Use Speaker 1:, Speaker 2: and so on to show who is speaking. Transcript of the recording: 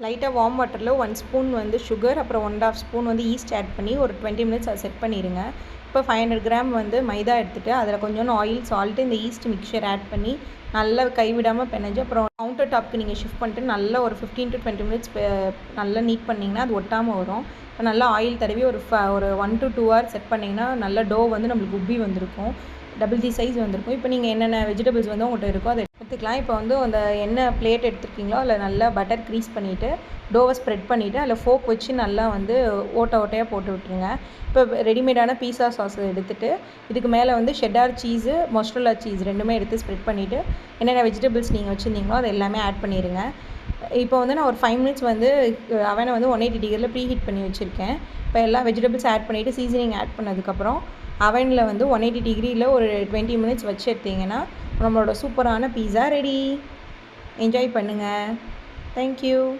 Speaker 1: லைட்டாக வார்ம் வாட்டரில் 1 ஸ்பூன் வந்து சுகர், அப்புறம் 1.5 ஸ்பூன் வந்து ஈஸ்ட் ஆட் பண்ணி ஒரு 20 மினிட்ஸ் அதை செட் பண்ணிடுங்க. இப்போ 500 கிராம் வந்து மைதா எடுத்துகிட்டு அதில் கொஞ்சோண்டு ஆயில், சால்ட்டு, இந்த ஈஸ்ட் மிக்சர் ஆட் பண்ணி நல்லா கைவிடாமல் பிணைஞ்சு அப்புறம் கவுண்டர் டாப்க்கு நீங்கள் ஷிஃப்ட் பண்ணிட்டு நல்லா ஒரு 15 to 20 மினிட்ஸ் நல்லா நீட் பண்ணிங்கன்னா அது ஒட்டாமல் வரும். இப்போ நல்லா ஆயில் தடவி ஒரு 1 to 2 hours செட் பண்ணிங்கன்னா நல்லா டோ வந்து நம்மளுக்கு உப்பி வந்திருக்கும், டபுள் தி சைஸ் வந்திருக்கும். இப்போ நீங்கள் என்னென்ன வெஜிடபிள்ஸ் வந்து உங்கள்கிட்ட இருக்கோ அதை எடுத்துக்கலாம். இப்போ வந்து அந்த என்ன பிளேட் எடுத்துருக்கீங்களோ அதில் நல்லா பட்டர் க்ரீஸ் பண்ணிவிட்டு டோவை ஸ்ப்ரெட் பண்ணிவிட்டு அதில் ஃபோக் வச்சு நல்லா வந்து ஓட்டையாக போட்டு விட்டுருங்க. இப்போ ரெடிமேடான பீஸா சாஸ் எடுத்துகிட்டு இதுக்கு மேலே வந்து ஷெட்டார் சீஸு, மொஸ்ட்ரல்லா சீஸ் ரெண்டுமே எடுத்து ஸ்ப்ரெட் பண்ணிவிட்டு என்னென்ன வெஜிடபிள்ஸ் நீங்கள் வச்சுருந்தீங்களோ அதை எல்லாமே ஆட் பண்ணிடுங்க. இப்போ வந்து நான் ஒரு 5 மினிட்ஸ் வந்து அவனை வந்து 180 டிகிரியில் ப்ரீ ஹீட் பண்ணி வச்சுருக்கேன். இப்போ எல்லா வெஜிடபிள்ஸ் ஆட் பண்ணிவிட்டு சீசனிங் ஆட் பண்ணதுக்கப்புறம் அவனில் வந்து 180 டிகிரியில் ஒரு 20 மினிட்ஸ் வச்சு எடுத்திங்கன்னா நம்மளோட சூப்பரான பீஸா ரெடி. என்ஜாய் பண்ணுங்கள். தேங்க்யூ.